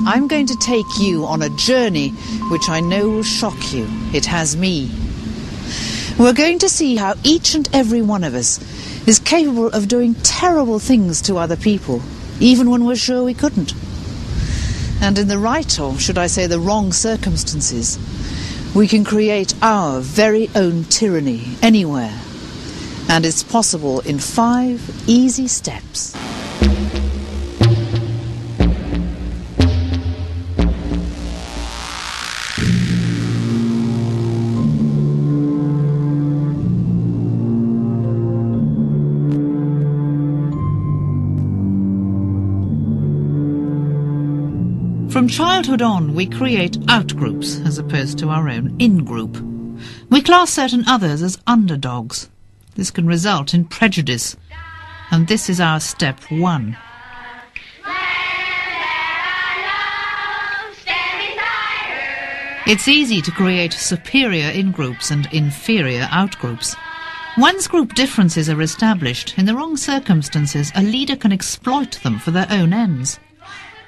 I'm going to take you on a journey which I know will shock you. It has me. We're going to see how each and every one of us is capable of doing terrible things to other people, even when we're sure we couldn't. And in the right, or should I say the wrong circumstances, we can create our very own tyranny anywhere. And it's possible in 5 easy steps. From childhood on, we create out-groups as opposed to our own in-group. We class certain others as underdogs. This can result in prejudice. And this is our step 1. It's easy to create superior in-groups and inferior out-groups. Once group differences are established, in the wrong circumstances, a leader can exploit them for their own ends.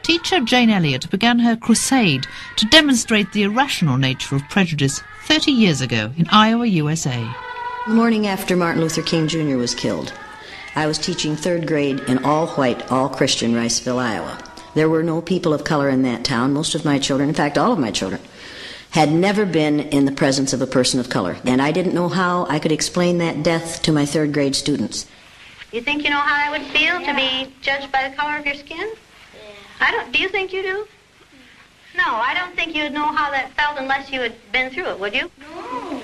Teacher Jane Elliott began her crusade to demonstrate the irrational nature of prejudice 30 years ago in Iowa, USA. The morning after Martin Luther King Jr. was killed, I was teaching 3rd grade in all-white, all-Christian Riceville, Iowa. There were no people of color in that town. Most of my children, in fact all of my children, had never been in the presence of a person of color. And I didn't know how I could explain that death to my 3rd grade students. You think you know how that would feel to be judged by the color of your skin? Do you think you do? No, I don't think you'd know how that felt unless you had been through it, would you? No.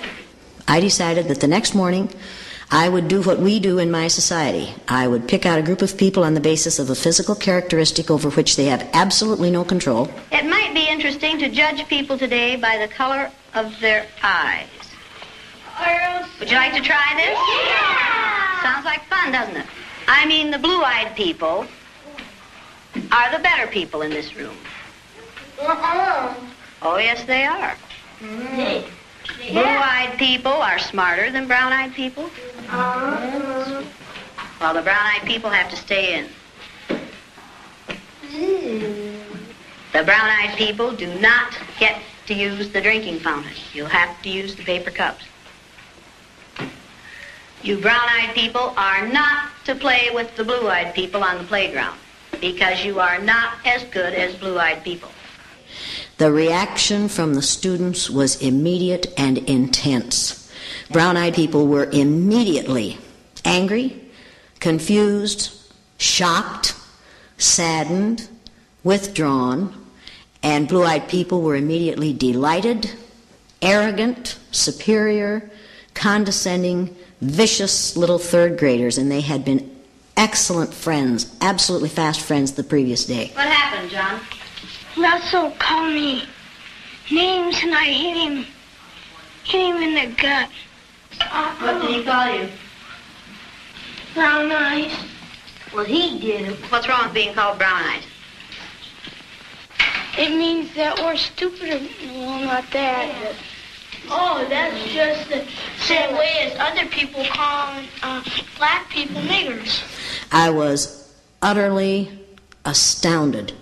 I decided that the next morning I would do what we do in my society. I would pick out a group of people on the basis of a physical characteristic over which they have absolutely no control. It might be interesting to judge people today by the color of their eyes. Would you like to try this? Yeah! Sounds like fun, doesn't it? I mean, the blue-eyed people are the better people in this room. Oh, yes, they are. Blue-eyed people are smarter than brown-eyed people. Well, the brown-eyed people have to stay in. The brown-eyed people do not get to use the drinking fountain. You'll have to use the paper cups. You brown-eyed people are not to play with the blue-eyed people on the playground, because you are not as good as blue-eyed people. The reaction from the students was immediate and intense. Brown-eyed people were immediately angry, confused, shocked, saddened, withdrawn, and blue-eyed people were immediately delighted, arrogant, superior, condescending, vicious little 3rd graders, and they had been excellent friends, absolutely fast friends the previous day. What happened, John? Russell called me names and I hit him in the gut. What did he call you? Brown eyes. Well, he did. What's wrong with being called brown eyes? It means that we're stupider. Well, not that. But... Oh, that's just the same way as other people call black people niggers. I was utterly astounded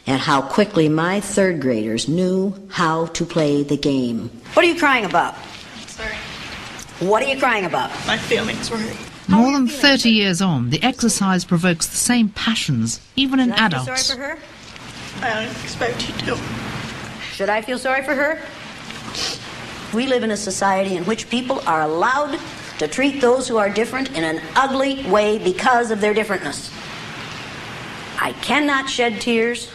at how quickly my 3rd graders knew how to play the game. What are you crying about? Sorry. What are you crying about? My feelings were hurt. More than 30 years on, the exercise provokes the same passions, even in adults. Should I feel sorry for her? I don't expect you to. Should I feel sorry for her? We live in a society in which people are allowed to treat those who are different in an ugly way because of their differentness. I cannot shed tears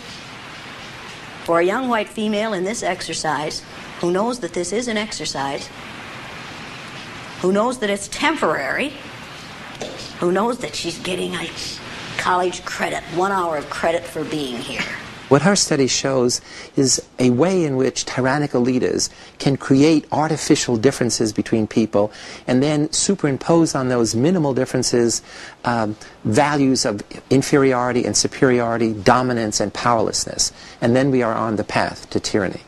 for a young white female in this exercise who knows that this is an exercise, who knows that it's temporary, who knows that she's getting a college credit, 1 hour of credit for being here. What her study shows is a way in which tyrannical leaders can create artificial differences between people and then superimpose on those minimal differences values of inferiority and superiority, dominance and powerlessness. And then we are on the path to tyranny.